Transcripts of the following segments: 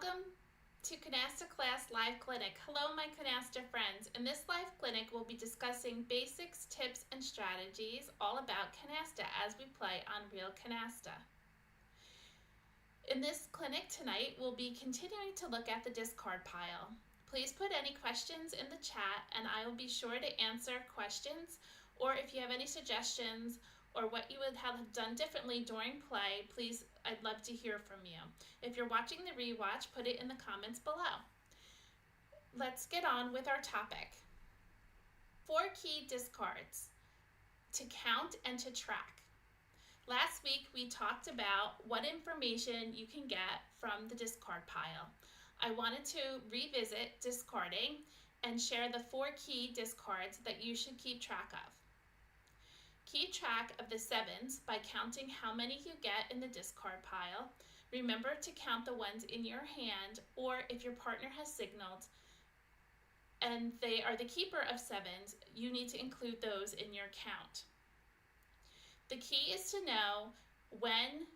Welcome to Canasta Class Live Clinic. Hello my Canasta friends. In this live clinic we'll be discussing basics, tips, and strategies all about canasta as we play on real canasta. In this clinic tonight we'll be continuing to look at the discard pile. Please put any questions in the chat and I will be sure to answer questions, or if you have any suggestions or what you would have done differently during play, please, I'd love to hear from you. If you're watching the rewatch, put it in the comments below. Let's get on with our topic. 4 key discards to count and to track. Last week we talked about what information you can get from the discard pile. I wanted to revisit discarding and share the 4 key discards that you should keep track of. Keep track of the sevens by counting how many you get in the discard pile. Remember to count the ones in your hand, or if your partner has signaled and they are the keeper of sevens, you need to include those in your count. The key is to know when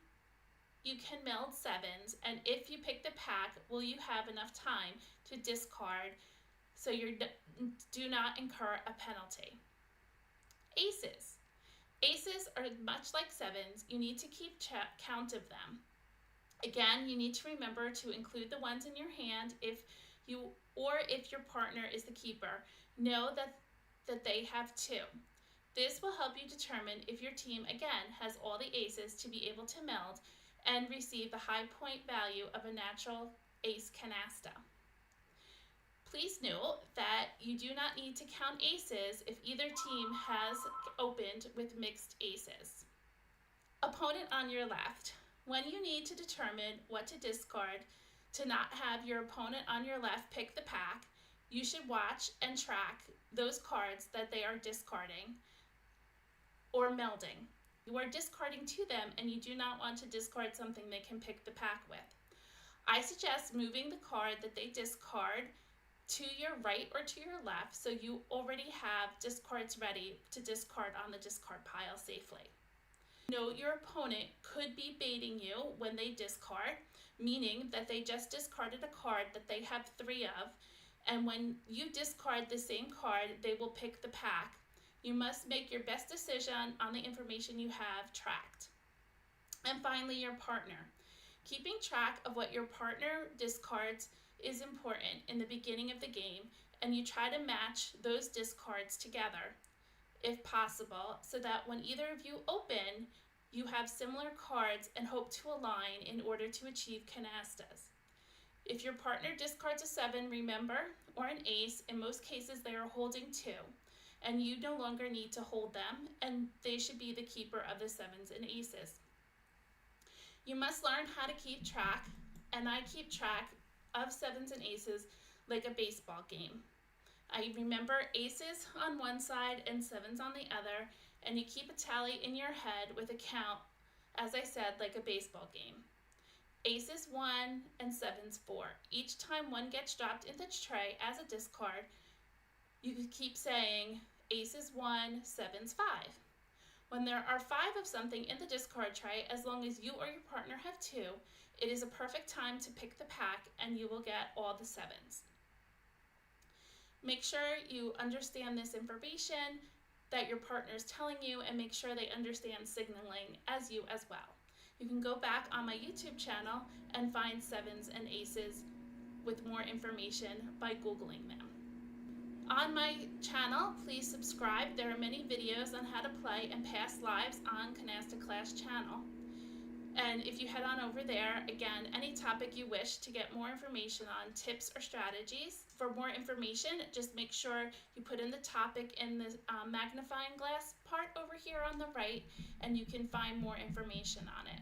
you can meld sevens, and if you pick the pack, will you have enough time to discard so you do not incur a penalty. Aces. Aces are much like sevens. You need to keep count of them. Again, you need to remember to include the ones in your hand if your partner is the keeper. Know that they have 2. This will help you determine if your team, again, has all the aces to be able to meld and receive the high point value of a natural ace canasta. Please note that you do not need to count aces if either team has opened with mixed aces. Opponent on your left. When you need to determine what to discard to not have your opponent on your left pick the pack, you should watch and track those cards that they are discarding or melding. You are discarding to them and you do not want to discard something they can pick the pack with. I suggest moving the card that they discard to your right or to your left so you already have discards ready to discard on the discard pile safely. Note your opponent could be baiting you when they discard, meaning that they just discarded a card that they have 3 of, and when you discard the same card, they will pick the pack. You must make your best decision on the information you have tracked. And finally, your partner. Keeping track of what your partner discards is important in the beginning of the game, and you try to match those discards together if possible so that when either of you open, you have similar cards and hope to align in order to achieve canastas. If your partner discards a 7, remember, or an ace, in most cases they are holding 2, and you no longer need to hold them, and they should be the keeper of the 7s and aces. You must learn how to keep track, and I keep track of 7s and aces like a baseball game. I remember aces on one side and 7s on the other, and you keep a tally in your head with a count, as I said, like a baseball game. Aces 1 and 7s 4. Each time one gets dropped in the tray as a discard, you keep saying aces 1, 7s 5. When there are 5 of something in the discard tray, as long as you or your partner have 2, it is a perfect time to pick the pack and you will get all the 7s. Make sure you understand this information that your partner is telling you, and make sure they understand signaling as you as well. You can go back on my YouTube channel and find 7s and aces with more information by Googling them. On my channel, please subscribe. There are many videos on how to play and pass lives on Canasta Class channel. And if you head on over there, again, any topic you wish to get more information on, tips or strategies. For more information, just make sure you put in the topic in the magnifying glass part over here on the right, and you can find more information on it.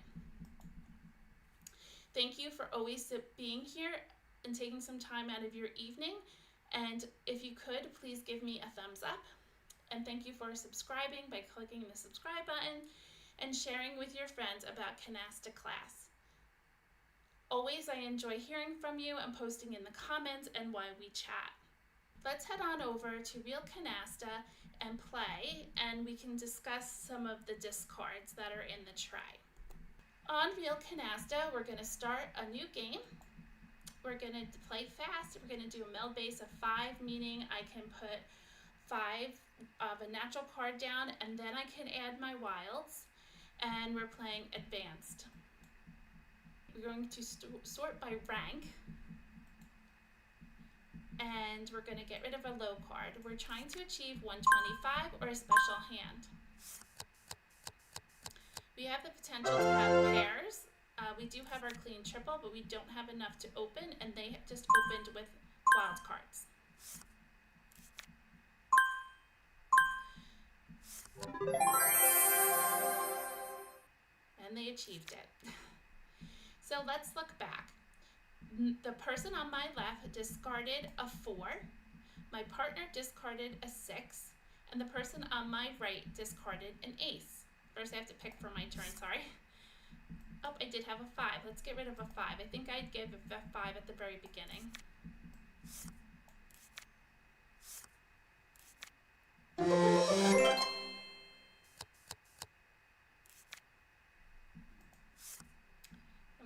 Thank you for always being here and taking some time out of your evening. And if you could, please give me a thumbs up. And thank you for subscribing by clicking the subscribe button and sharing with your friends about Canasta Class. Always, I enjoy hearing from you and posting in the comments and while we chat. Let's head on over to Real Canasta and play, and we can discuss some of the discards that are in the tray. On Real Canasta, we're going to start a new game. we're going to play fast. We're going to do a middle base of 5, meaning I can put 5 of a natural card down, and then I can add my wilds, and we're playing advanced. We're going to sort by rank, and we're going to get rid of a low card. We're trying to achieve 125 or a special hand. We have the potential to have pairs. We do have our clean triple, but we don't have enough to open, and they have just opened with wild cards. And they achieved it. So let's look back. The person on my left discarded a 4, my partner discarded a 6, and the person on my right discarded an ace. First I have to pick for my turn, sorry. Oh, I did have a 5. Let's get rid of a 5. I think I'd give a 5 at the very beginning. I'm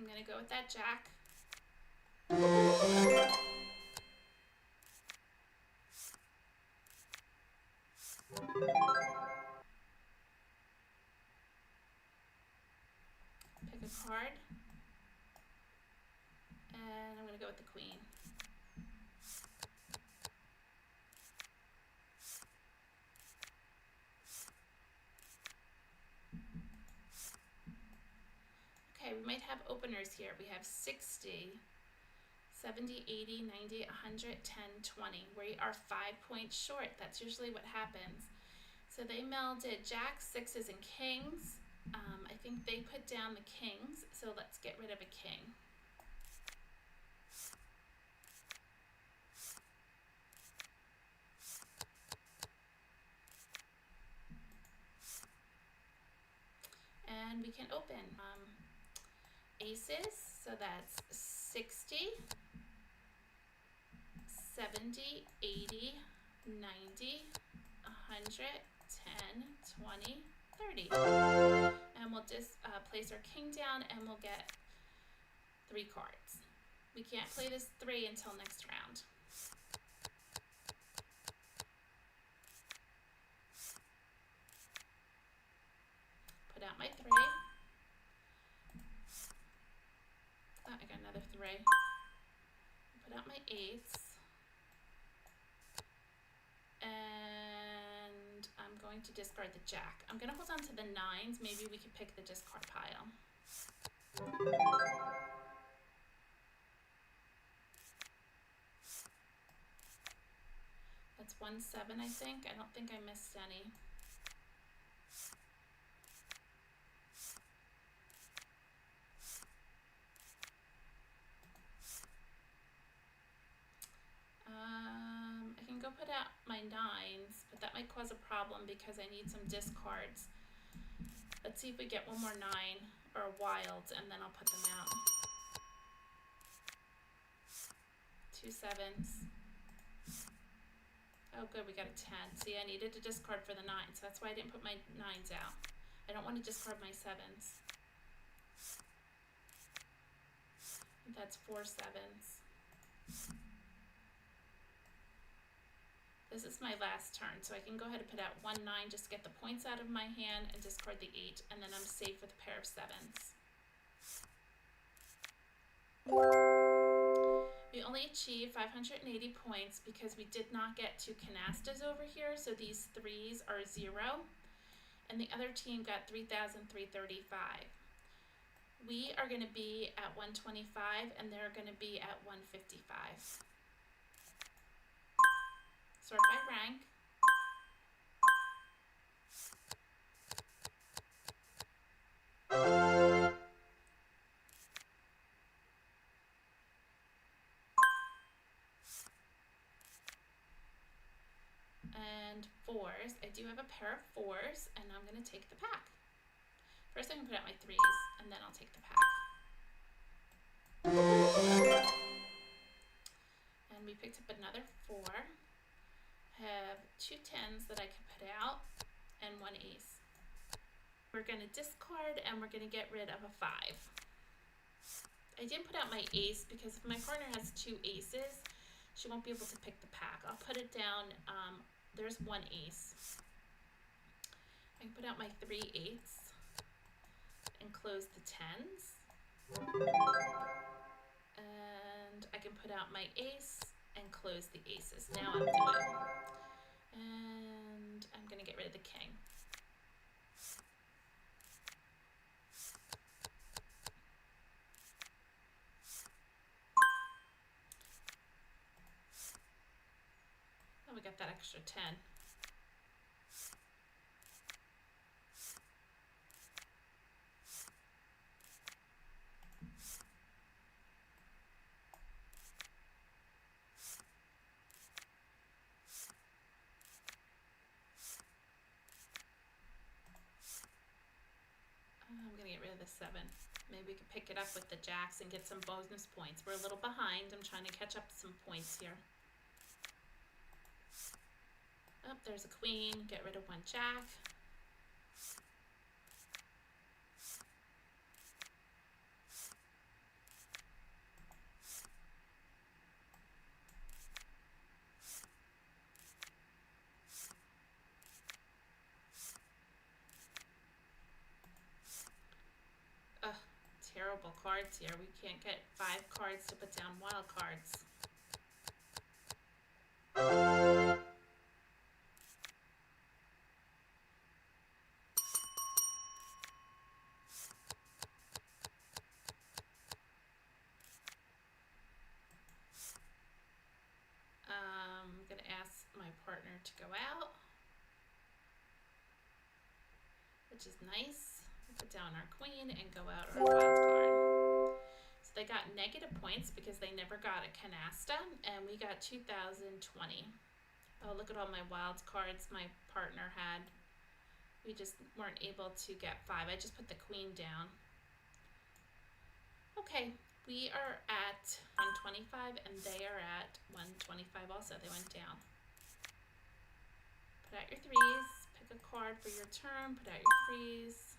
going to go with that jack. Pick a card. And I'm going to go with the queen. Okay, we might have openers here. We have 60, 70, 80, 90, 100, 10, 20. We are 5 points short. That's usually what happens. So they melded jacks, 6s, and kings. I think they put down the kings, so let's get rid of a king. And we can open aces, so that's 60, 70, 80, 90, 100, 10, 20, 30. And we'll just place our king down, and we'll get 3 cards. We can't play this 3 until next round. Put out my 3. Oh, I got another 3. Put out my 8s. And I'm going to discard the jack. I'm going to hold on to the 9s. Maybe we could pick the discard pile. That's 1 7, I think. I don't think I missed any. I can go put out my 9s, but that might cause a problem because I need some discards. Let's see if we get one more 9 or wilds, and then I'll put them out. 2 7s. Oh good, we got a 10. See, I needed to discard for the 9, so that's why I didn't put my 9s out. I don't want to discard my 7s. That's 4 7s. This is my last turn, so I can go ahead and put out 1 9 just to get the points out of my hand and discard the 8, and then I'm safe with a pair of 7s. We only achieved 580 points because we did not get 2 canastas over here, so these 3s are 0, and the other team got 3,335. We are going to be at 125, and they're going to be at 155. Sort by rank. And 4s. I do have a pair of 4s, and I'm going to take the pack. First I'm going to put out my 3s, and then I'll take the pack. And we picked up another 4. Have 2 10s that I can put out, and 1 ace. We're going to discard, and we're going to get rid of a 5. I didn't put out my ace because if my partner has 2 aces, she won't be able to pick the pack. I'll put it down. There's 1 ace. I can put out my 3 eights and close the 10s. And I can put out my ace and close the aces. Now I'm doing. And I'm going to get rid of the king. Oh, we got that extra 10. I'm going to get rid of the 7. Maybe we could pick it up with the jacks and get some bonus points. We're a little behind. I'm trying to catch up some points here. Oh, there's a queen. Get rid of 1 jack. Ugh, terrible cards here. We can't get 5 cards to put down wild cards. I'm going to ask my partner to go out, which is nice. We'll put down our queen and go out our wild card. So they got negative points because they never got a canasta, and we got 2020. Oh, look at all my wild cards my partner had. We just weren't able to get 5. I just put the queen down. Okay, we are at 125 and they are at 125 also. They went down. Put out your 3s, pick a card for your turn, put out your 3s,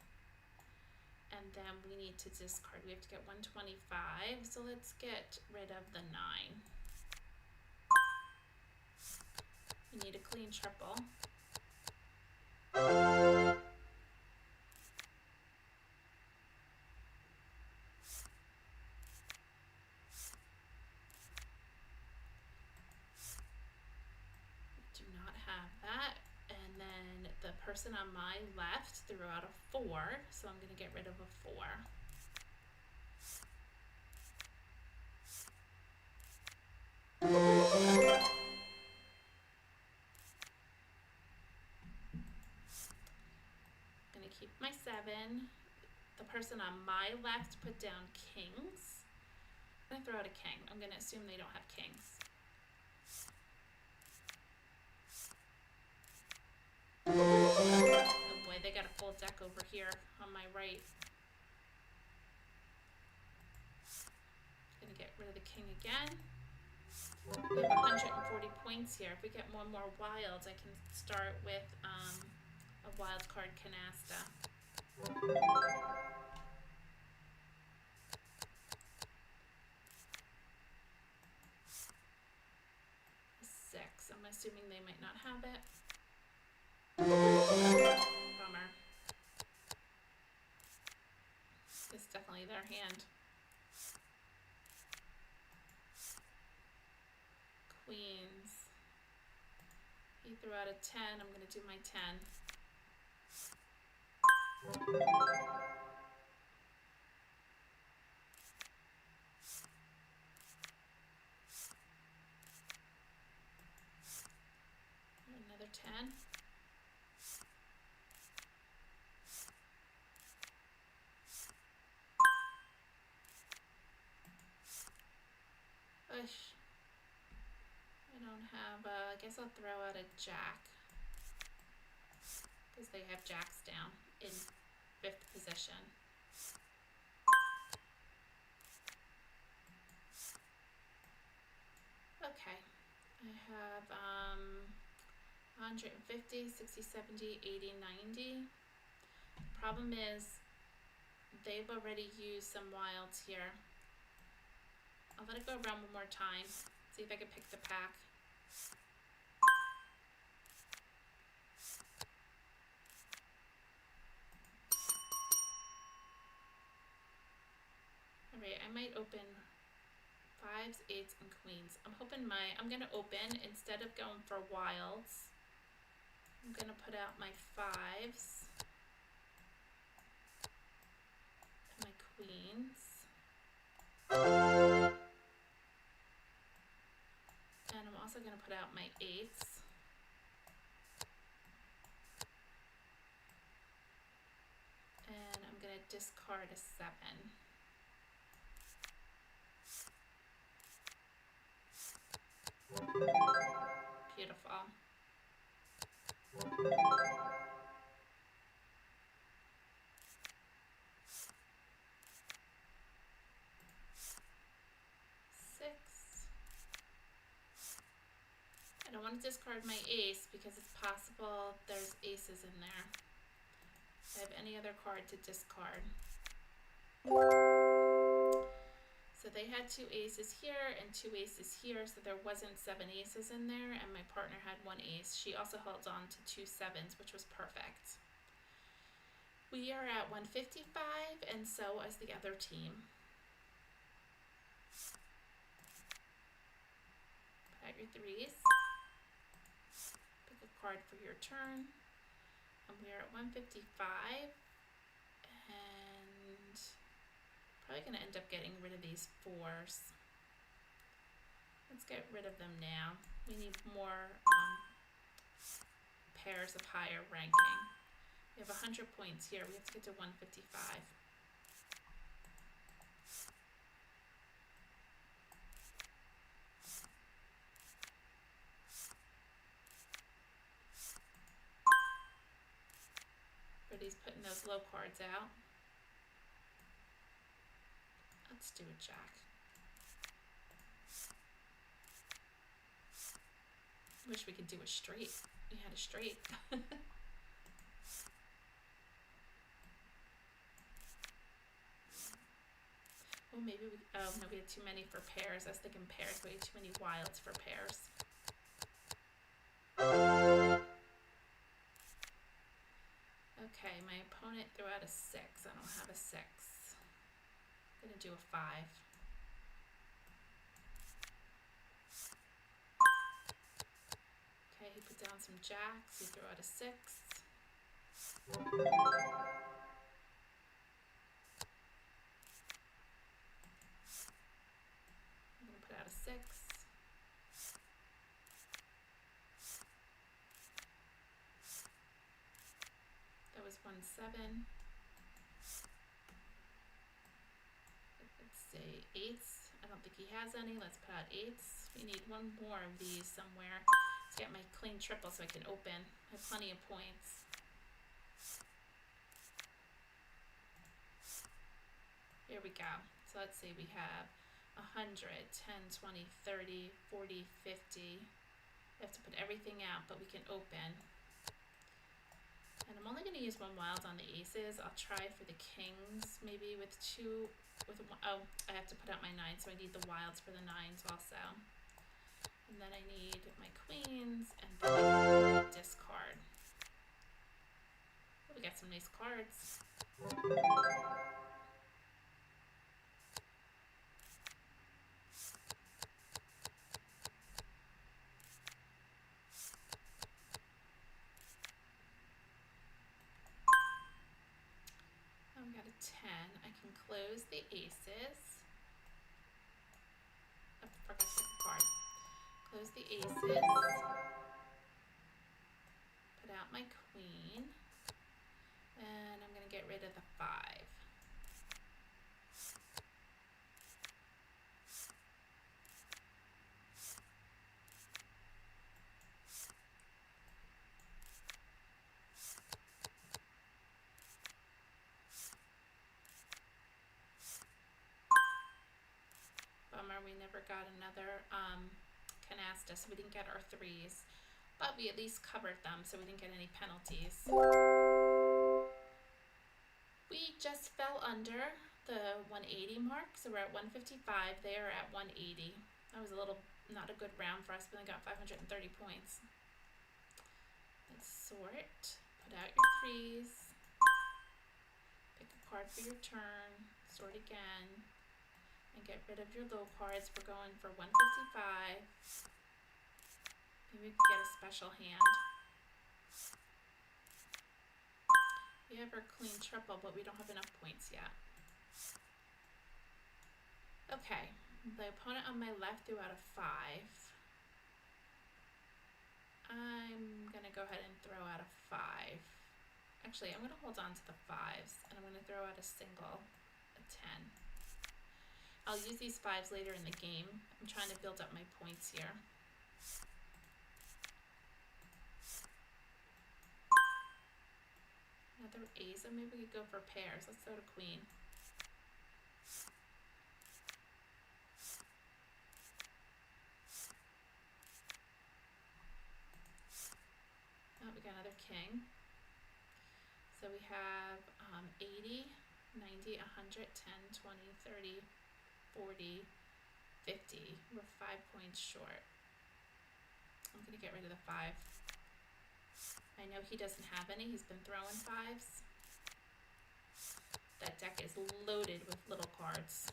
and then we need to discard. We have to get 125, so let's get rid of the 9. We need a clean triple. Do not have that. And then the person on my left threw out a 4, so I'm going to get rid of a 4. I'm going to keep my 7. The person on my left put down kings. I'm going to throw out a king. I'm going to assume they don't have kings. Oh boy, they got a full deck over here on my right. Gonna get rid of the king again. We have 140 points here. If we get one more wilds, I can start with a wild card canasta. 6. I'm assuming they might not have it. Bummer. It's definitely their hand. Queens. He threw out a 10. I'm going to do my 10. Another 10. Ush. I don't have, I guess I'll throw out a jack. Because they have jacks down in 5th position. Okay. I have 150, 60, 70, 80, 90. Problem is, they've already used some wilds here. I'll let it go around one more time. See if I can pick the pack. Alright, I might open 5s, 8s, and queens. I'm gonna open, instead of going for wilds, I'm gonna put out my 5s and my queens. And I'm also gonna put out my 8s. And I'm gonna discard a 7. Beautiful. I don't want to discard my ace because it's possible there's aces in there. If I have any other card to discard. So they had 2 aces here and 2 aces here, so there wasn't 7 aces in there, and my partner had 1 ace. She also held on to 2 7s, which was perfect. We are at 155, and so is the other team. Put out your 3s. Pick a card for your turn. And we are at 155, and probably going to end up getting rid of these 4s. Let's get rid of them now. We need more pairs of higher ranking. We have 100 points here. We have to get to 155. Everybody's putting those low cards out. Let's do a jack. Wish we could do a straight. We had a straight. Well, maybe we, oh no, we had too many for pairs. I was thinking pairs, we had too many wilds for pairs. Okay, my opponent threw out a 6. I don't have a 6. I'm gonna do a 5. Okay, he put down some jacks. He threw out a 6. I'm gonna put out a 6. That was 1 7. Let's say 8s. I don't think he has any. Let's put out 8s. We need one more of these somewhere. Let's get my clean triple so I can open. I have plenty of points. Here we go. So let's say we have 100, 10, 20, 30, 40, 50. We have to put everything out, but we can open. And I'm only going to use 1 wild on the aces. I'll try for the kings, maybe with 2, oh, I have to put out my 9, so I need the wilds for the 9s also. And then I need my queens, and then I can discard. Oh, we got some nice cards. We got a 10. I can close the aces. Oh, forgot to pick a card. Close the aces. Put out my queen. And I'm going to get rid of the 5. Bummer, we never got another canasta, so we didn't get our 3s. But we at least covered them, so we didn't get any penalties. We just fell under the 180 mark, so we're at 155. They are at 180. That was not a good round for us, but they got 530 points. Let's sort. Put out your threes. Pick a card for your turn. Sort again. And get rid of your low cards. We're going for 155. Maybe we can get a special hand. We have our clean triple, but we don't have enough points yet. Okay, the opponent on my left threw out a 5. I'm going to go ahead and throw out a 5. Actually, I'm going to hold on to the 5s, and I'm going to throw out a single, a 10. I'll use these 5s later in the game. I'm trying to build up my points here. Another ace, so maybe we could go for pairs. Let's throw to queen. Oh, we got another king. So we have 80, 90, 100, 10, 20, 30, 40, 50. We're 5 points short. I'm going to get rid of the 5. I know he doesn't have any. He's been throwing 5s. That deck is loaded with little cards.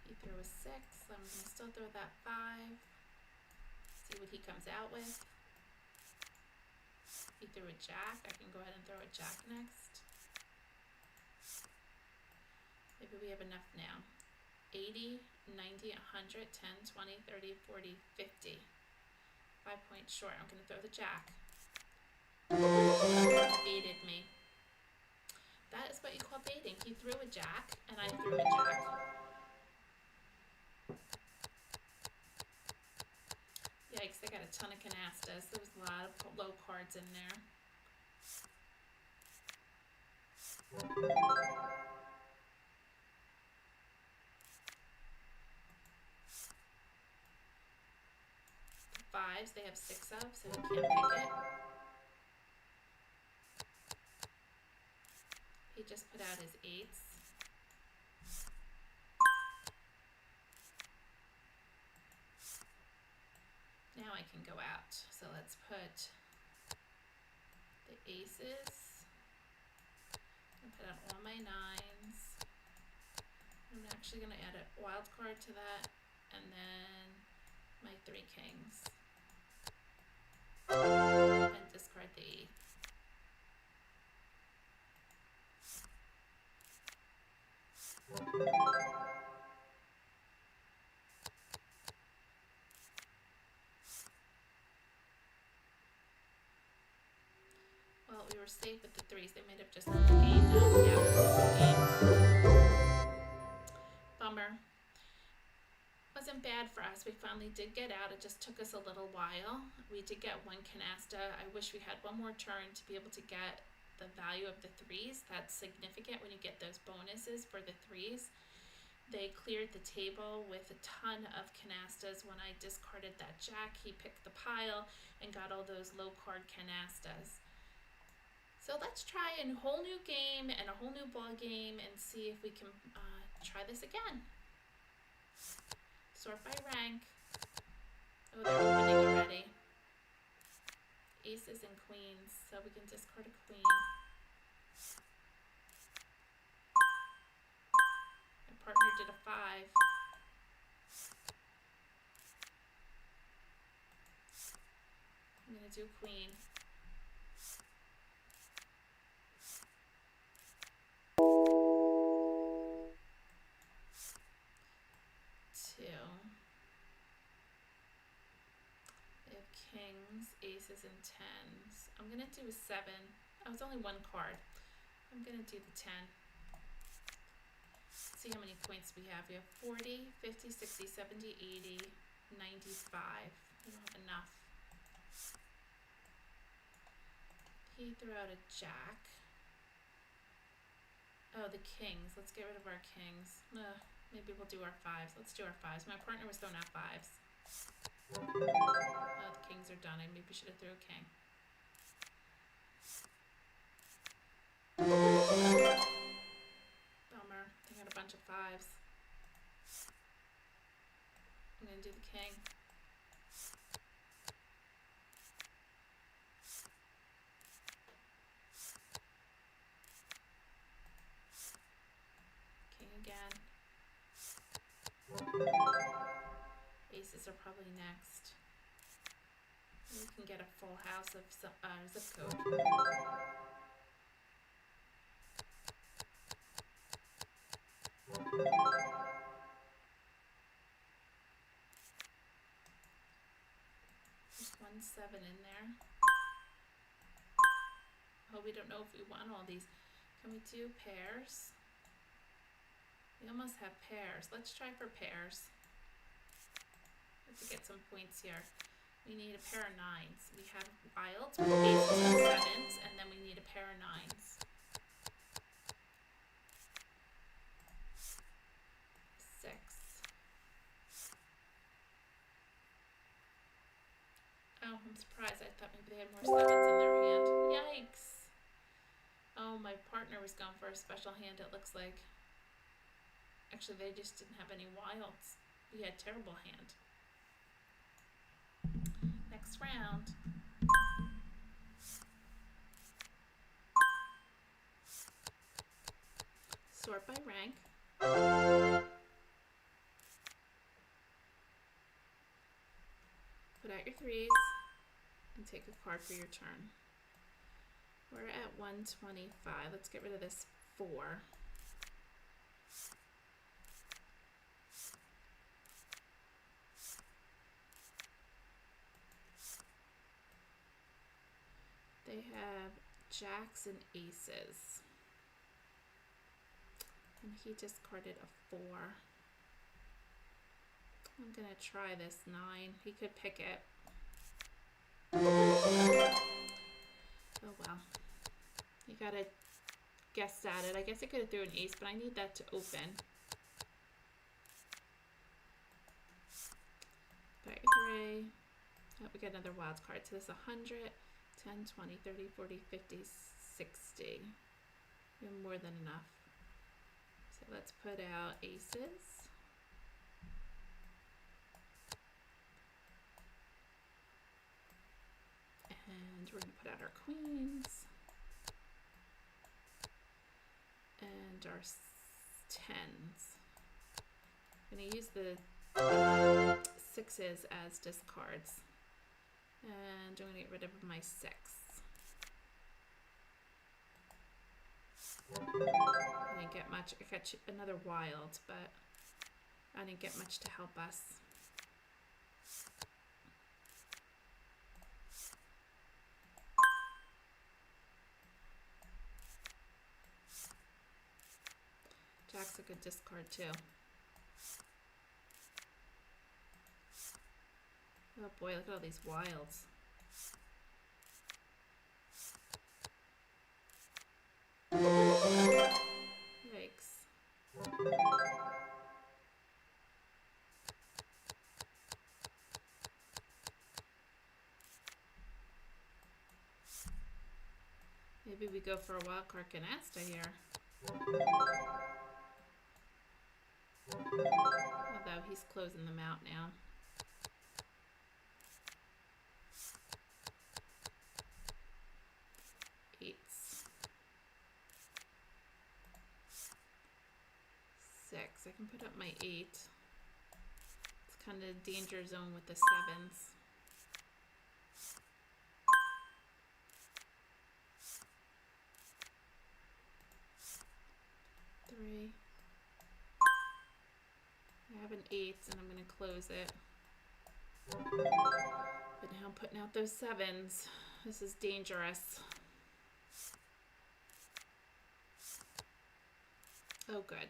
He threw a 6. I'm going to still throw that 5. See what he comes out with. He threw a jack. I can go ahead and throw a jack next. Maybe we have enough now. 80, 90, 100, 10, 20, 30, 40, 50. 5 points short. I'm going to throw the jack. Baited me. That is what you call baiting. He threw a jack, and I threw a jack. Yikes, I got a ton of canastas. There was a lot of low cards in there. The 5s, they have 6 of, so he can't pick it. He just put out his 8s. Now I can go out. So let's put the aces. I'm gonna put out all my 9s. I'm actually gonna add a wild card to that, and then my 3 kings. And discard the 8. Well, we were safe with the 3s. They might have just won the game now. Yeah, the game. Bummer. Wasn't bad for us. We finally did get out. It just took us a little while. We did get 1 canasta. I wish we had one more turn to be able to get the value of the 3s. That's significant when you get those bonuses for the 3s. They cleared the table with a ton of canastas. When I discarded that jack, he picked the pile and got all those low card canastas. So let's try a whole new game and a whole new ball game and see if we can try this again. Sort by rank. Oh, they're opening already. Aces and queens, so we can discard a queen. My partner did a 5. I'm gonna do queen. Kings, aces, and 10s. I'm going to do a 7. Oh, it's only 1 card. I'm going to do the 10. Let's see how many points we have. We have 40, 50, 60, 70, 80, 95. We don't have enough. He threw out a jack. Oh, the kings. Let's get rid of our kings. Maybe we'll do our 5s. Let's do our 5s. My partner was throwing out 5s. Oh, the kings are done. I maybe should have threw a king. Bummer. They got a bunch of 5s. I'm going to do the king. King again. Aces are probably next. You can get a full house of zip code. There's 1 7 in there. Oh, we don't know if we want all these. Can we do pairs? We almost have pairs. Let's try for pairs. Let's get some points here. We need a pair of 9s. We have wilds with aces and 7s, and then we need a pair of 9s. 6. Oh, I'm surprised. I thought maybe they had more 7s in their hand. Yikes. Oh, my partner was going for a special hand, it looks like. Actually, they just didn't have any wilds. We had a terrible hand. Next round. Sort by rank. Put out your 3s and take a card for your turn. We're at 125. Let's get rid of this 4. They have jacks and aces. And he discarded a 4. I'm going to try this 9. He could pick it. Oh well. You got to guess at it. I guess I could have threw an ace, but I need that to open. Put your 3. Oh, we got another wild card. So this is 100, 10, 20, 30, 40, 50, 60. We have more than enough. So let's put out aces. And we're going to put out our queens. And our 10s. I'm going to use the 6s as discards. And I'm going to get rid of my 6. I didn't get much. I got another wild, but I didn't get much to help us. Jack's a good discard too. Oh boy, look at all these wilds. Yikes. Maybe we go for a wildcard canasta here. Although he's closing them out now. Eights. 6. I can put up my 8. It's kind of a danger zone with the 7s. Three. I have an 8 and I'm going to close it. But now I'm putting out those 7s. This is dangerous. Oh, good.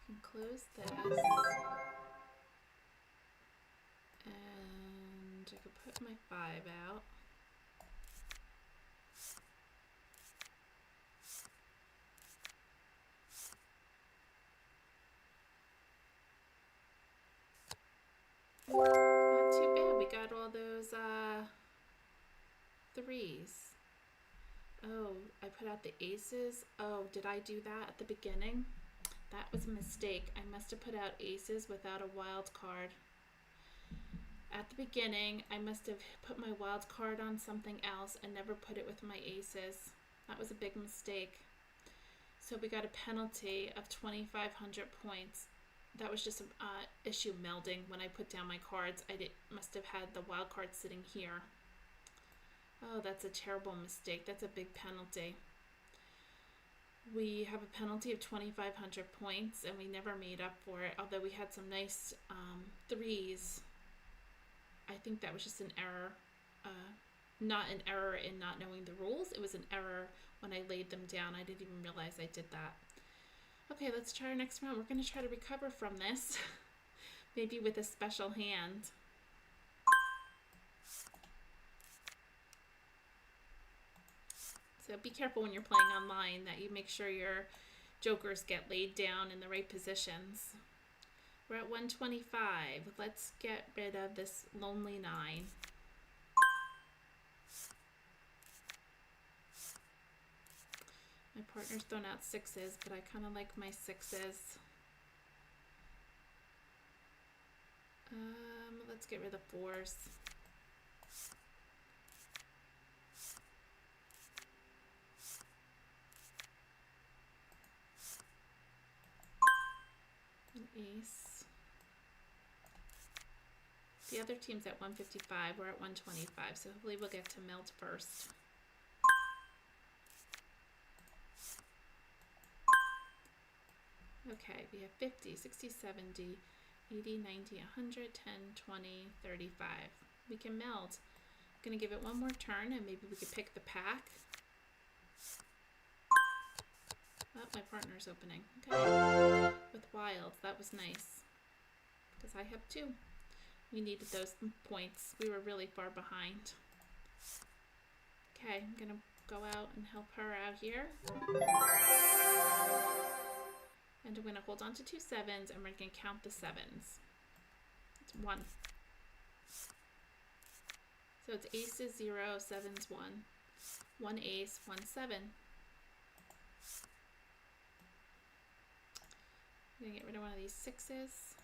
I can close this. And I could put my 5 out. Not too bad. We got all those Oh, I put out the aces. Oh, did I do that at the beginning? That was a mistake. I must have put out aces without a wild card. At the beginning, I must have put my wild card on something else and never put it with my aces. That was a big mistake. So we got a penalty of 2,500 points. That was just an issue melding. When I put down my cards, must have had the wild card sitting here. Oh, that's a terrible mistake. That's a big penalty. We have a penalty of 2,500 points, and we never made up for it, although we had some nice threes. I think that was just an error. Not an error in not knowing the rules. It was an error when I laid them down. I didn't even realize I did that. Okay, let's try our next round. We're going to try to recover from this. Maybe with a special hand. So be careful when you're playing online that you make sure your jokers get laid down in the right positions. We're at 125. Let's get rid of this lonely 9. My partner's thrown out 6s, but I kind of like my 6s. Let's get rid of 4s. An ace. The other team's at 155. We're at 125, so hopefully we'll get to meld first. Okay, we have 50, 60, 70, 80, 90, 100, 10, 20, 35. We can meld. I'm going to give it one more turn and maybe we could pick the pack. Oh, my partner's opening. Okay. With wilds, that was nice. Because I have 2. We needed those points. We were really far behind. Okay, I'm going to go out and help her out here. And I'm going to hold on to 2 7s, and we're going to count the 7s. It's 1. So it's aces 0, 7s 1. 1 ace, 1 7. I'm going to get rid of one of these 6s.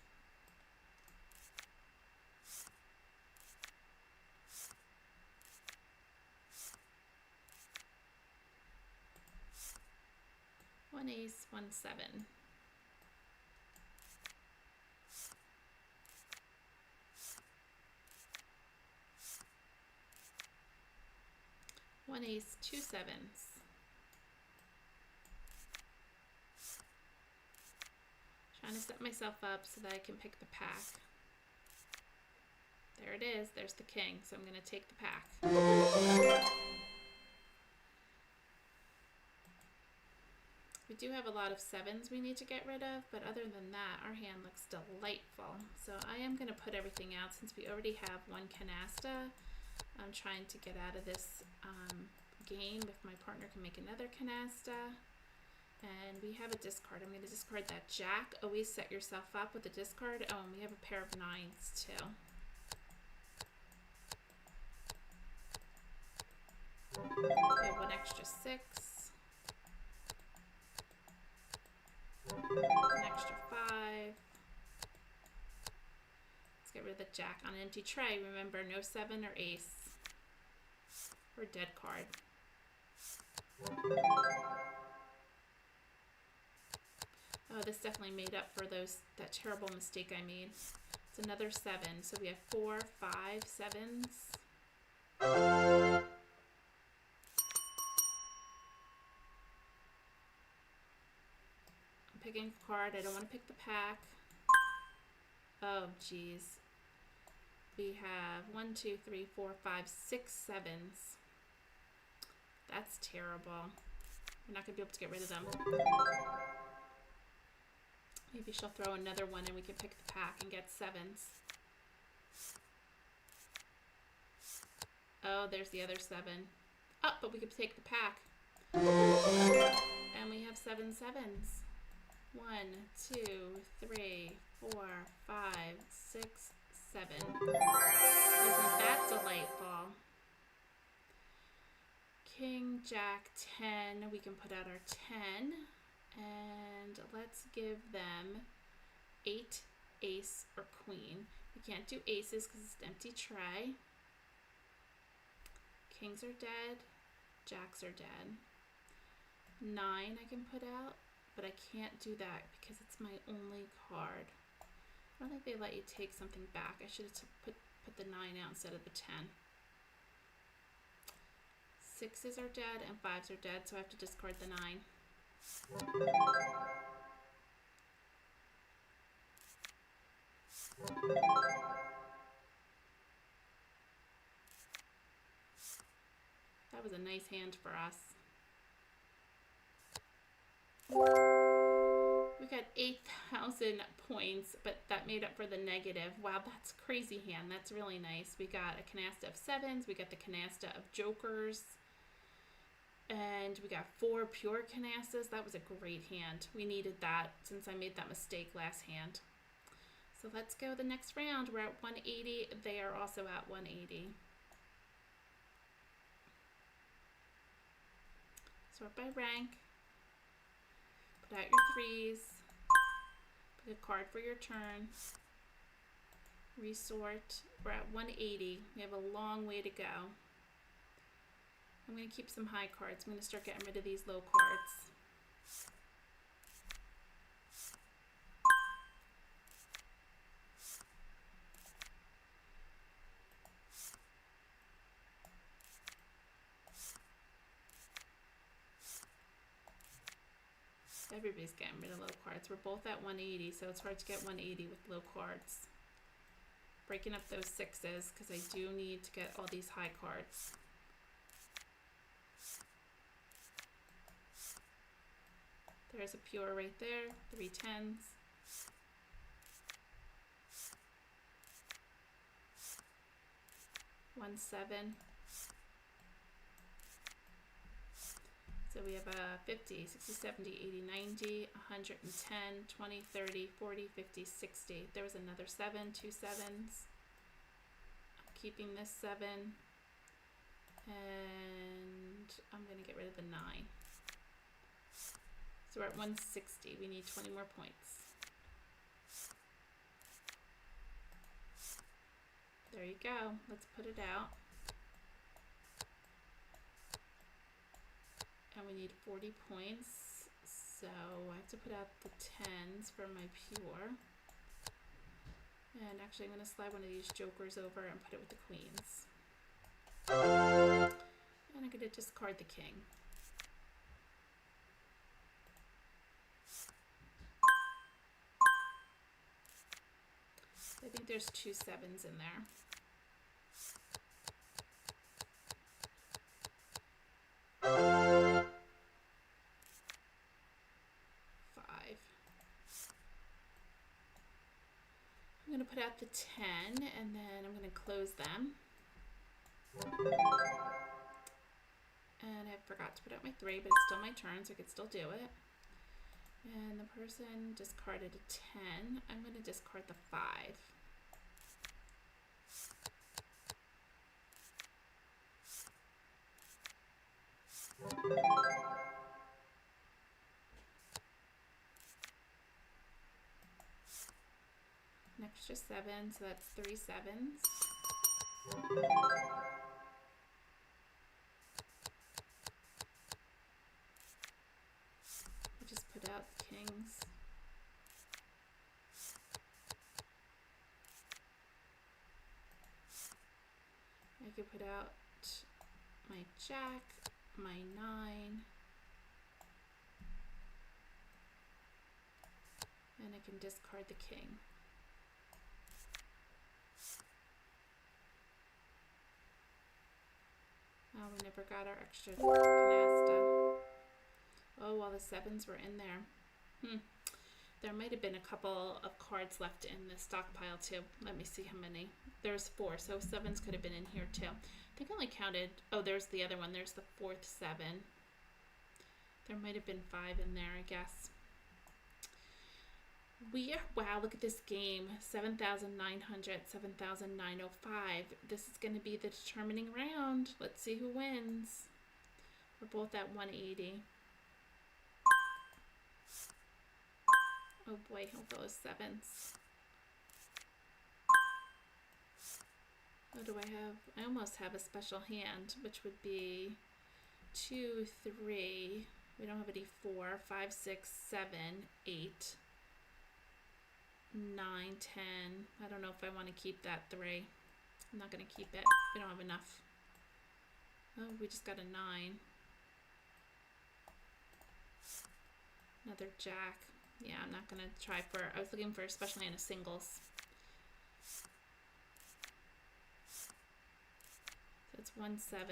One ace, 1 7. One ace, 2 7s. Trying to set myself up so that I can pick the pack. There it is. There's the king. So I'm going to take the pack. We do have a lot of 7s we need to get rid of, but other than that, our hand looks delightful. So I am going to put everything out since we already have 1 canasta. I'm trying to get out of this game if my partner can make another canasta. And we have a discard. I'm going to discard that jack. Always set yourself up with a discard. Oh, and we have a pair of 9s too. We have 1 extra 6. 1 extra 5. Let's get rid of the jack. On an empty tray, remember, no 7 or ace. Or dead card. Oh, this definitely made up for that terrible mistake I made. It's another 7. So we have 4, 5, 7s. I'm picking a card. I don't want to pick the pack. Oh, geez. We have 1, 2, 3, 4, 5, 6 7s. That's terrible. We're not going to be able to get rid of them. Maybe she'll throw another one and we can pick the pack and get 7s. Oh, there's the other 7. Oh, but we could take the pack. And we have 7 7s. 1, 2, 3, 4, 5, 6, 7. Isn't that delightful? King, Jack, 10. We can put out our 10. And let's give them 8, ace, or queen. We can't do aces because it's an empty tray. Kings are dead. Jacks are dead. 9 I can put out, but I can't do that because it's my only card. I don't think they let you take something back. I should have put the 9 out instead of the 10. 6s are dead and 5s are dead, so I have to discard the 9. That was a nice hand for us. We got 8,000 points, but that made up for the negative. Wow, that's a crazy hand. That's really nice. We got a canasta of 7s. We got the canasta of jokers. And we got 4 pure canastas. That was a great hand. We needed that since I made that mistake last hand. So let's go the next round. We're at 180. They are also at 180. Sort by rank. Put out your 3s. Pick a card for your turn. Resort. We're at 180. We have a long way to go. I'm going to keep some high cards. I'm going to start getting rid of these low cards. Everybody's getting rid of low cards. We're both at 180, so it's hard to get 180 with low cards. Breaking up those 6s because I do need to get all these high cards. There's a pure right there, 3 10s. One 7. So we have a 50, 60, 70, 80, 90, 110, 20, 30, 40, 50, 60. There was another 7, 2 7s. I'm keeping this 7. And I'm going to get rid of the 9. So we're at 160. We need 20 more points. There you go. Let's put it out. And we need 40 points. So I have to put out the 10s for my pure. And actually I'm going to slide one of these jokers over and put it with the queens. And I'm going to discard the king. I think there's 2 7s in there. I'm going to put out the 10 and then I'm going to close them. And I forgot to put out my 3, but it's still my turn, so I could still do it. And the person discarded a 10. I'm going to discard the 5. An extra 7, so that's 3 7s. I just put out the kings. I could put out my jack, my 9, and I can discard the king. Oh, we never got our extra canasta. Oh, well, the 7s were in there. There might have been a couple of cards left in the stockpile too. Let me see how many. There's 4, so 7s could have been in here too. I think I only counted, oh, there's the other one. There's the 4th 7. There might have been 5 in there, I guess. Wow, look at this game. 7,900, 7,905. This is going to be the determining round. Let's see who wins. both at 180. Oh boy, all those sevens. What do I have? I almost have a special hand, which would be 2, 3. We don't have any 4, 5, 6, 7, 8, 9, 10. I don't know if I want to keep that 3. I'm not going to keep it. We don't have enough. Oh, we just got a 9. Another jack. Yeah, I'm not going to try for, I was looking for especially in a singles. So it's 1, 7.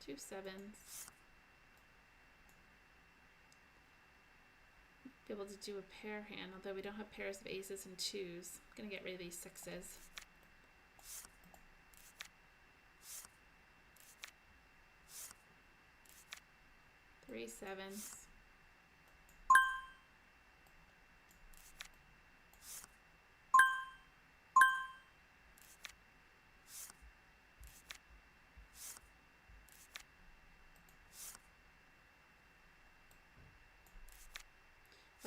Two sevens. Be able to do a pair hand, although we don't have pairs of aces and 2s. I'm gonna get rid of these 6s. Three sevens.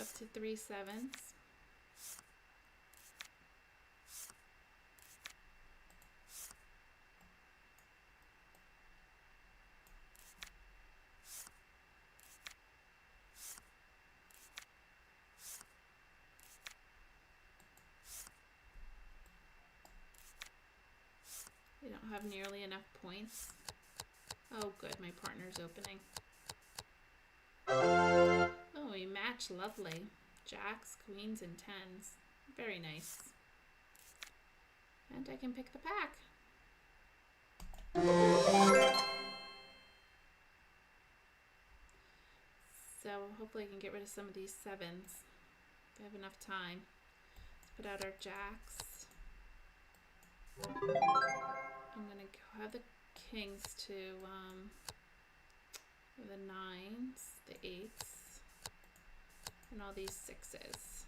Up to 3 sevens. We don't have nearly enough points. Oh good, my partner's opening. Oh, we match lovely. Jacks, queens, and 10s. Very nice. And I can pick the pack. So hopefully I can get rid of some of these 7s. If I have enough time. Let's put out our jacks. I'm gonna go have the kings to the 9s, the 8s, and all these 6s.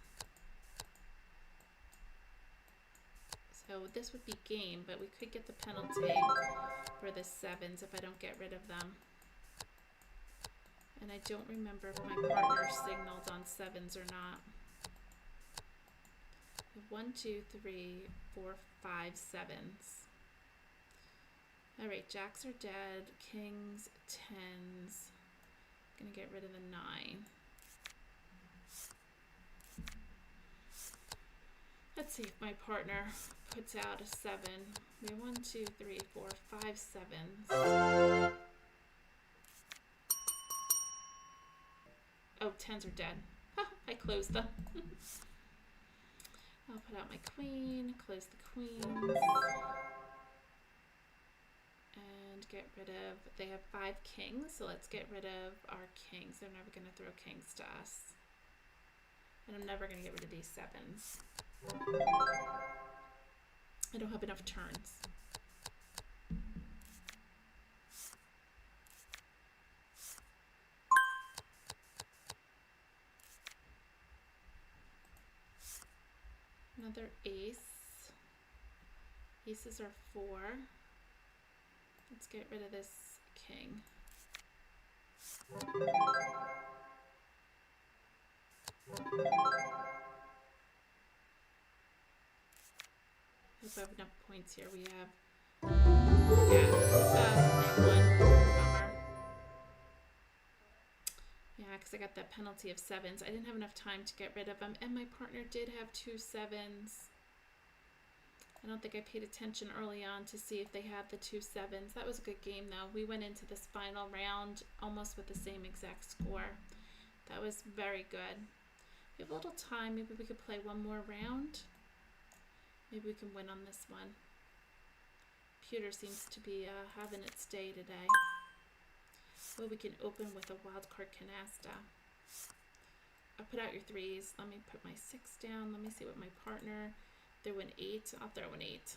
So this would be game, but we could get the penalty for the 7s if I don't get rid of them. And I don't remember if my partner signaled on 7s or not. 1, 2, 3, 4, 5 sevens. Alright, jacks are dead, kings, 10s. Gonna get rid of the 9. Let's see if my partner puts out a 7. We have 1, 2, 3, 4, 5 sevens. Oh, 10s are dead. I closed them. I'll put out my queen, close the queens. And get rid of, they have 5 kings, so let's get rid of our kings. They're never going to throw kings to us. And I'm never going to get rid of these 7s. I don't have enough turns. Another ace. Aces are 4. Let's get rid of this king. Hope I have enough points here. We have, yeah, one. Bummer. Yeah, because I got that penalty of 7s. I didn't have enough time to get rid of them, and my partner did have 2 7s. I don't think I paid attention early on to see if they had the 2 7s. That was a good game though. We went into this final round almost with the same exact score. That was very good. We have a little time. Maybe we could play one more round. Maybe we can win on this one. Computer seems to be having its day today. Well, we can open with a wildcard canasta. I'll put out your 3s. Let me put my 6 down. Let me see what my partner... Throw an 8. I'll throw an 8.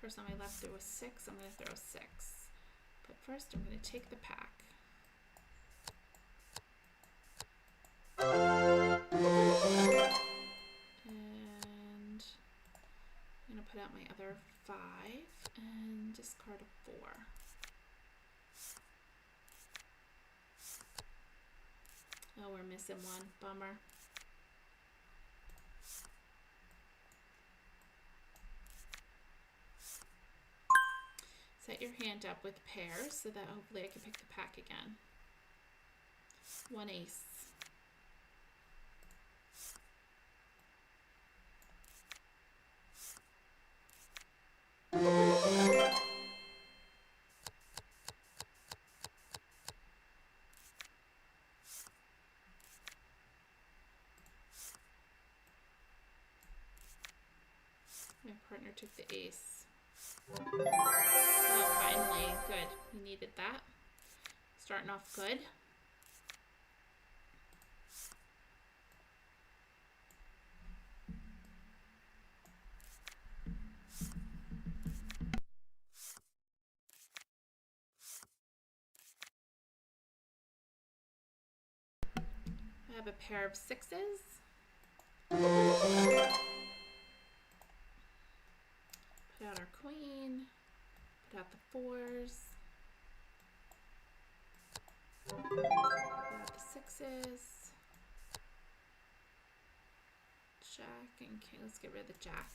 First on my left threw a 6. I'm going to throw a 6. But first I'm going to take the pack. And I'm going to put out my other 5 and discard a 4. Oh, we're missing one. Bummer. Set your hand up with pairs so that hopefully I can pick the pack again. 1 ace. My partner took the ace. Oh, finally. Good. We needed that. Starting off good. I have a pair of 6s. Put out our queen. Put out the 4s. Put out the 6s. Jack and king. Let's get rid of the jack.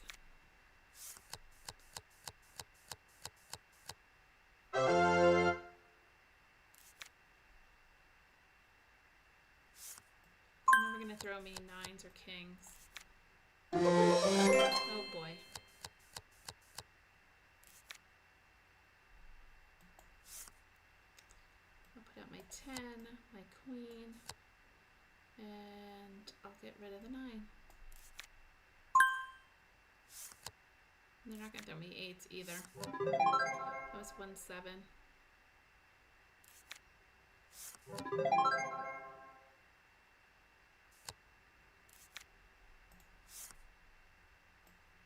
They're never gonna throw me 9s or kings. Oh boy. I'll put out my 10, my queen, and I'll get rid of the 9. They're not gonna throw me 8s either. That was 1 7.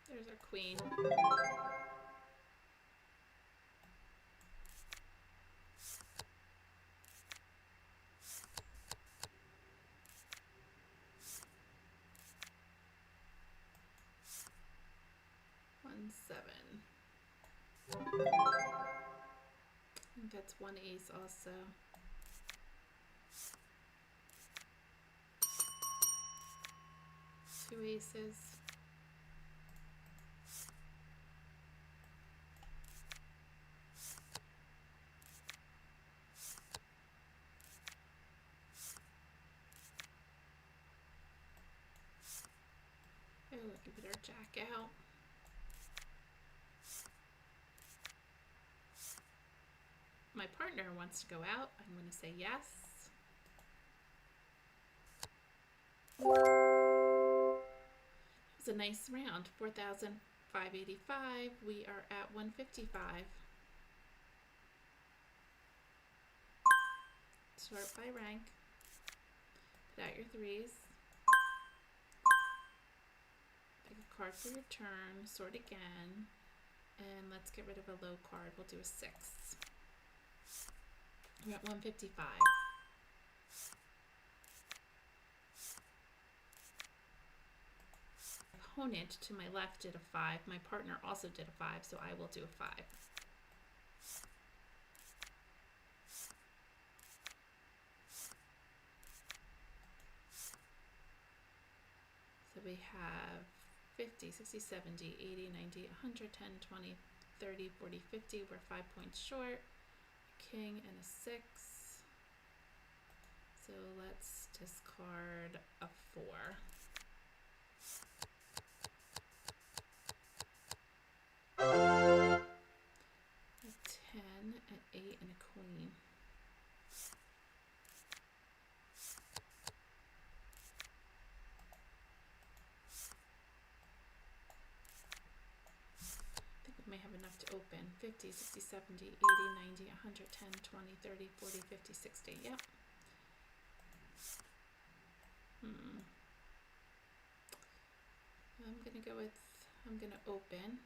There's our queen. One 7. I think that's 1 ace also. Two aces. Oh, we can put our jack out. My partner wants to go out. I'm going to say yes. It was a nice round. 4,585. We are at 155. Sort by rank. Put out your 3s. Pick a card for your turn. Sort again. And let's get rid of a low card. We'll do a 6. We're at 155. Opponent to my left did a 5. My partner also did a 5, so I will do a 5. So we have 50, 60, 70, 80, 90, 100, 10, 20, 30, 40, 50. We're 5 points short. King and a 6. So let's discard a 4. A 10, an 8, and a queen. I think we may have enough to open. 50, 60, 70, 80, 90, 100, 10, 20, 30, 40, 50, 60. Yep. I'm going to open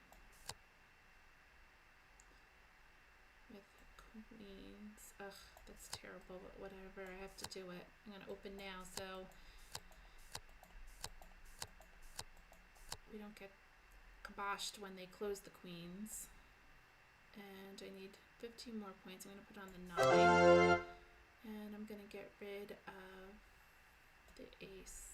with Queens. Ugh, that's terrible, but whatever. I have to do it. I'm going to open now so we don't get kiboshed when they close the queens. And I need 15 more points. I'm going to put on the 9. And I'm going to get rid of the ace.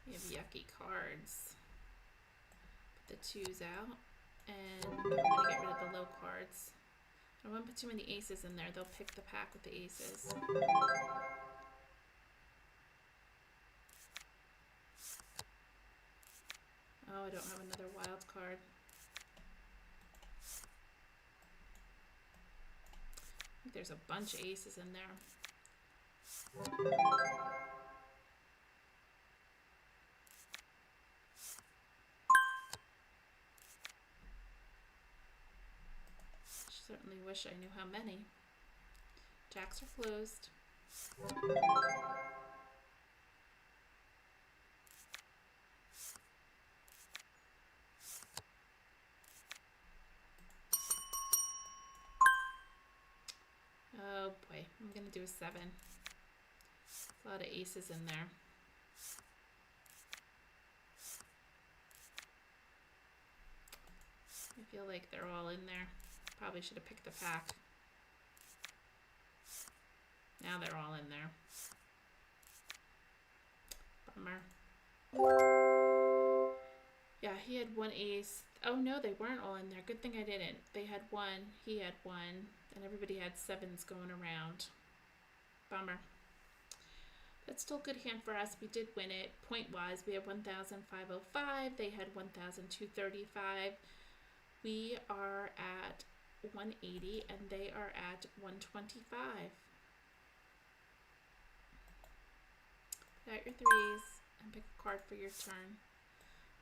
We have yucky cards. Put the 2s out. And I'm going to get rid of the low cards. I don't want to put too many aces in there. They'll pick the pack with the aces. Oh, I don't have another wild card. I think there's a bunch of aces in there. Certainly wish I knew how many. Jacks are closed. Oh boy, I'm going to do a 7. A lot of aces in there. I feel like they're all in there. Probably should have picked the pack. Now they're all in there. Bummer. Yeah, he had one ace. Oh no, they weren't all in there. Good thing I didn't. They had 1, he had 1, and everybody had 7s going around. Bummer. That's still a good hand for us. We did win it. Point-wise, we have 1,505. They had 1,235. We are at 180 and they are at 125. Put out your 3s and pick a card for your turn.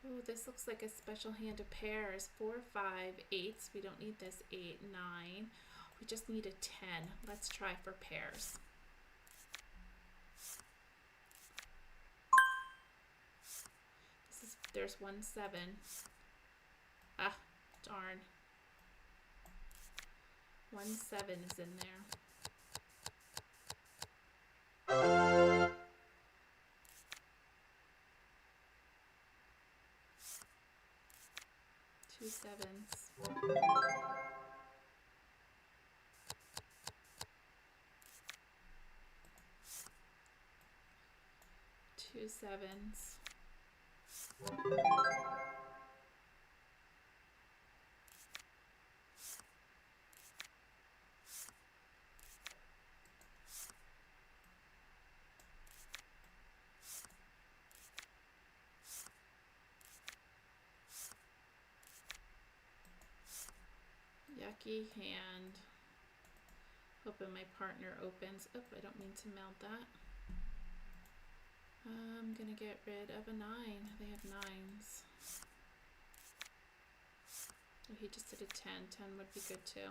Oh, this looks like a special hand of pairs. 4, 5, 8s. We don't need this 8, 9. We just need a 10. Let's try for pairs. There's 1, 7. Ah, darn. 1, 7 is in there. 2 7s. 2 7s. Yucky hand. Hoping my partner opens. Oh, I don't mean to melt that. I'm gonna get rid of a 9. They have 9s. Oh, he just did a 10. 10 would be good too.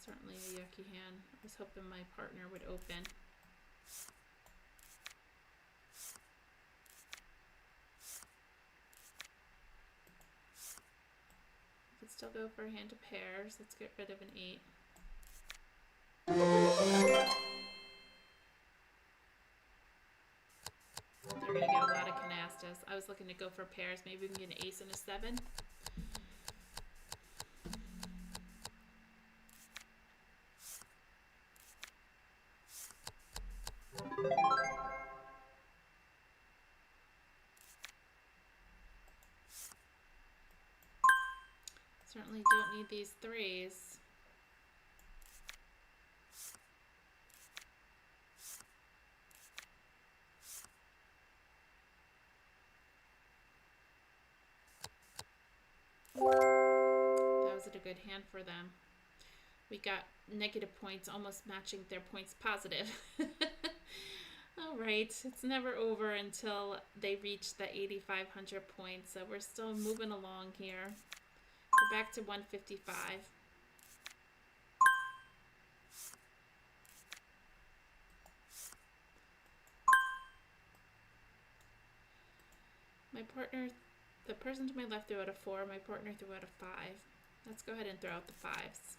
Certainly a yucky hand. I was hoping my partner would open. We could still go for a hand of pairs. Let's get rid of an 8. They're going to get a lot of canastas. I was looking to go for pairs. Maybe we can get an ace and a 7. Certainly don't need these 3s. That was a good hand for them. We got negative points, almost matching their points positive. Oh All right, it's never over until they reach the 8,500 points, so we're still moving along here. We're back to 155. My partner, the person to my left threw out a 4, my partner threw out a 5. Let's go ahead and throw out the 5s.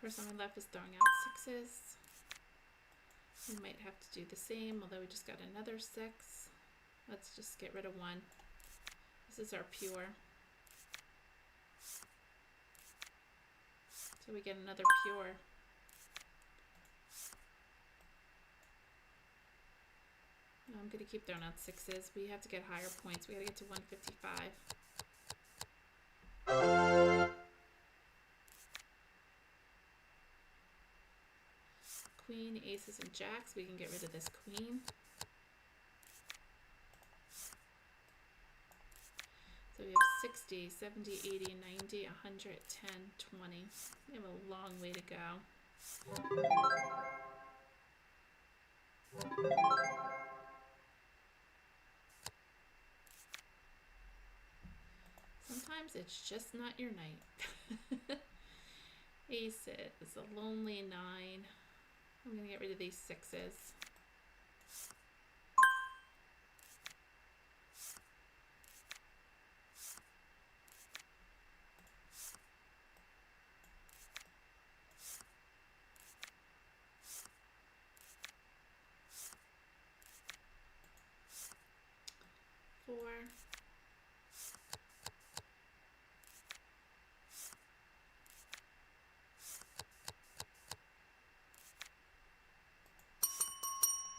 Person on my left is throwing out 6s. We might have to do the same, although we just got another 6. Let's just get rid of 1. This is our pure. So we get another pure. I'm going to keep throwing out 6s. We have to get higher points. We got to get to 155. Queen, aces, and jacks. We can get rid of this queen. So we have 60, 70, 80, 90, 100, 10, 20. We have a long way to go. Sometimes it's just not your night. Aces, a lonely 9. I'm going to get rid of these 6s.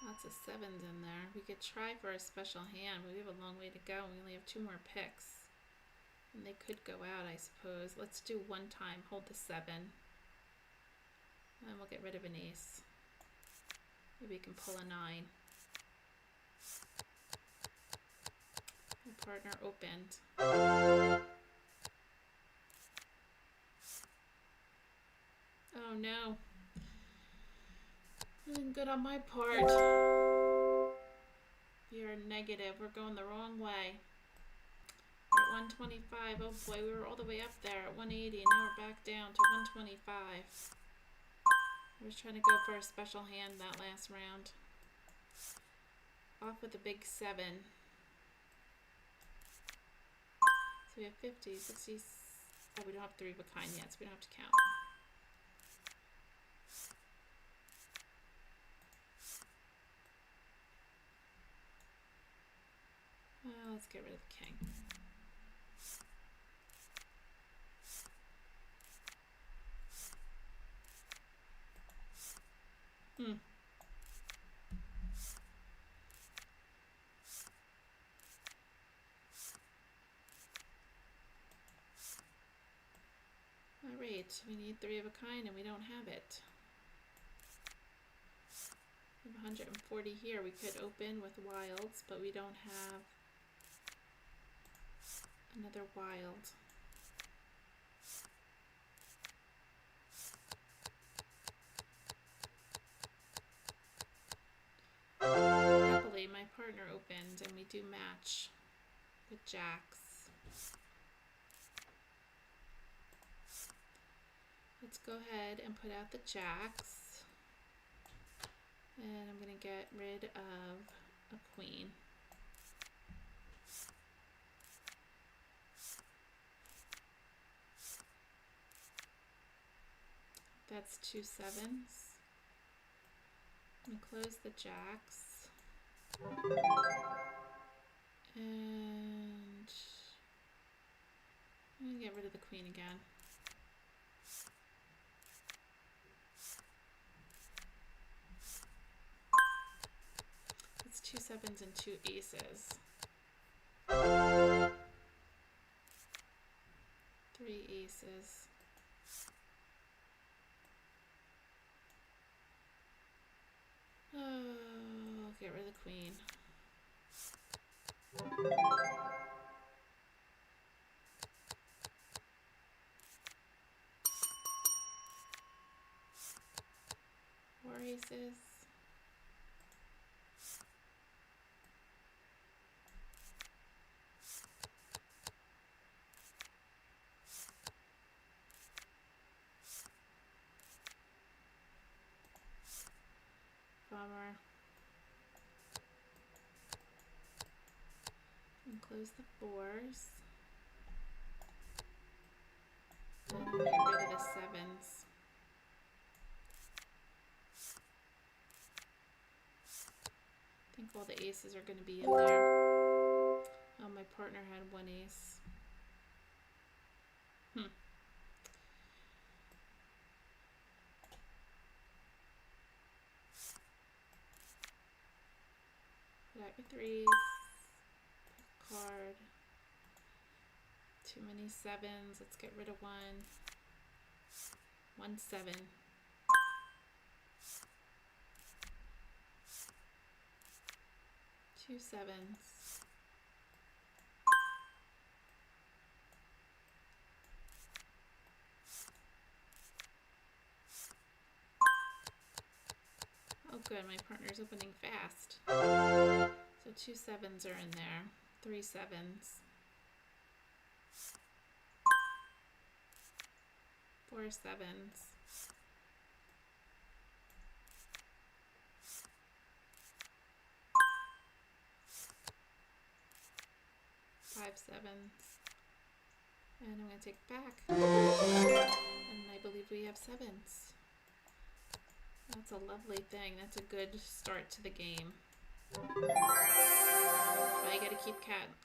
Lots of 7s in there. We could try for a special hand, but we have a long way to go. We only have 2 more picks. And they could go out, I suppose. Let's do 1 time. Hold the 7. And we'll get rid of an ace. Maybe we can pull a 9. My partner opened. Oh no. Nothing good on my part. We are negative. We're going the wrong way. We're at 125. Oh boy, we were all the way up there at 180. Now we're back down to 125. I was trying to go for a special hand that last round. Off with a big 7. So we have 50, 60. Oh, we don't have 3 of a kind yet, so we don't have to count. Let's get rid of the king. Alright, we need 3 of a kind and we don't have it. We have 140 here. We could open with wilds, but we don't have another wild. Happily, my partner opened and we do match with jacks. Let's go ahead and put out the jacks. And I'm going to get rid of a queen. That's 2 7s. I'm going to close the jacks. And I'm going to get rid of the queen again. It's 2 7s and 2 aces. 3 aces. Oh, get rid of the queen. Four aces. Bummer. And close the fours. And get rid of the sevens. I think all the aces are going to be in there. Oh, my partner had one ace. Put out your threes. Card. Too many sevens. Let's get rid of one. 1 7. 2 sevens. Oh good, my partner's opening fast. So 2 sevens are in there. 3 sevens. 4 sevens. 5 sevens. And I'm going to take it back. And I believe we have sevens. That's a lovely thing. That's a good start to the game. But I got to keep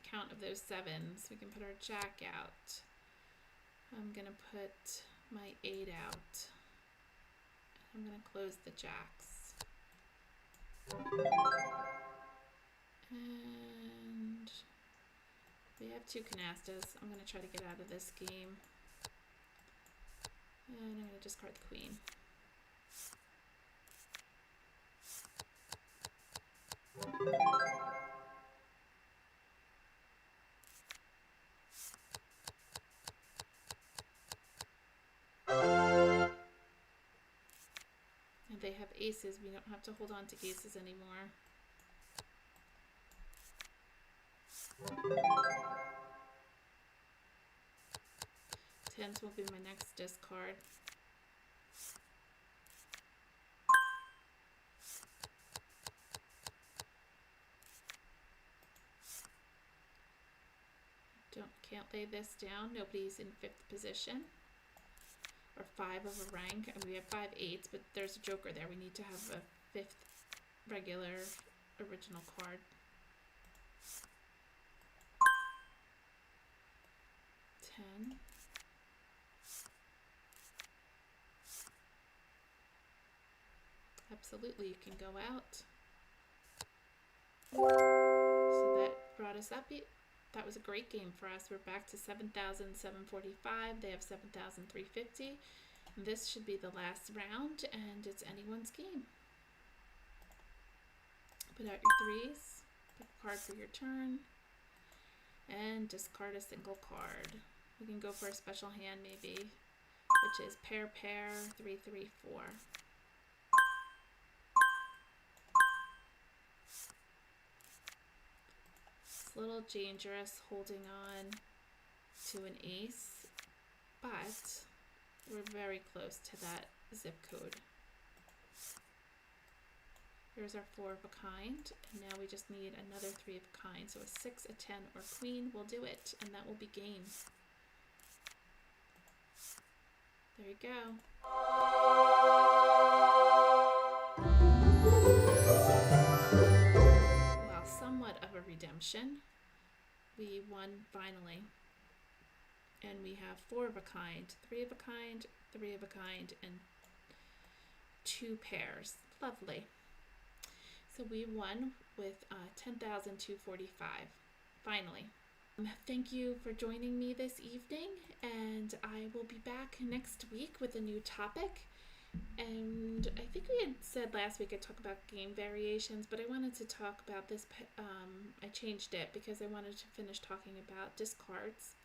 count of those sevens. We can put our jack out. I'm going to put my 8 out. I'm going to close the jacks. And we have 2 canastas. I'm going to try to get out of this game. And I'm going to discard the queen. And they have aces. We don't have to hold on to aces anymore. Tens will be my next discard. Can't lay this down. Nobody's in 5th position. Or 5 of a rank. And we have 5 8s, but there's a joker there. We need to have a 5th regular original card. 10. Absolutely, you can go out. So that brought us up. That was a great game for us. We're back to 7,745. They have 7,350. This should be the last round, and it's anyone's game. Put out your threes. Pick a card for your turn. And discard a single card. We can go for a special hand maybe, which is pair, pair, 3, 3, 4. A little dangerous holding on to an ace, but we're very close to that zip code. Here's our 4 of a kind, and now we just need another 3 of a kind. So a 6, a 10, or queen will do it, and that will be game. There you go. Well, somewhat of a redemption. We won finally. And we have 4 of a kind, 3 of a kind, 3 of a kind, and 2 pairs. Lovely. So we won with 10,245, finally. Thank you for joining me this evening, and I will be back next week with a new topic. And I think we had said last week I'd talk about game variations, but I wanted to talk about this. I changed it because I wanted to finish talking about discards.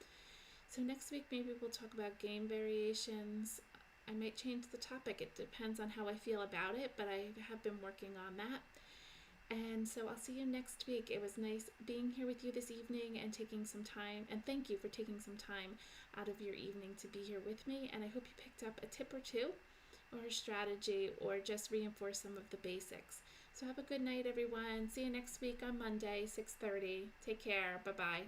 So next week maybe we'll talk about game variations. I might change the topic. It depends on how I feel about it, but I have been working on that. And so I'll see you next week. It was nice being here with you this evening and taking some time. And thank you for taking some time out of your evening to be here with me. And I hope you picked up a tip or two, or a strategy, or just reinforce some of the basics. So have a good night, everyone. See you next week on Monday, 6:30. Take care. Bye-bye.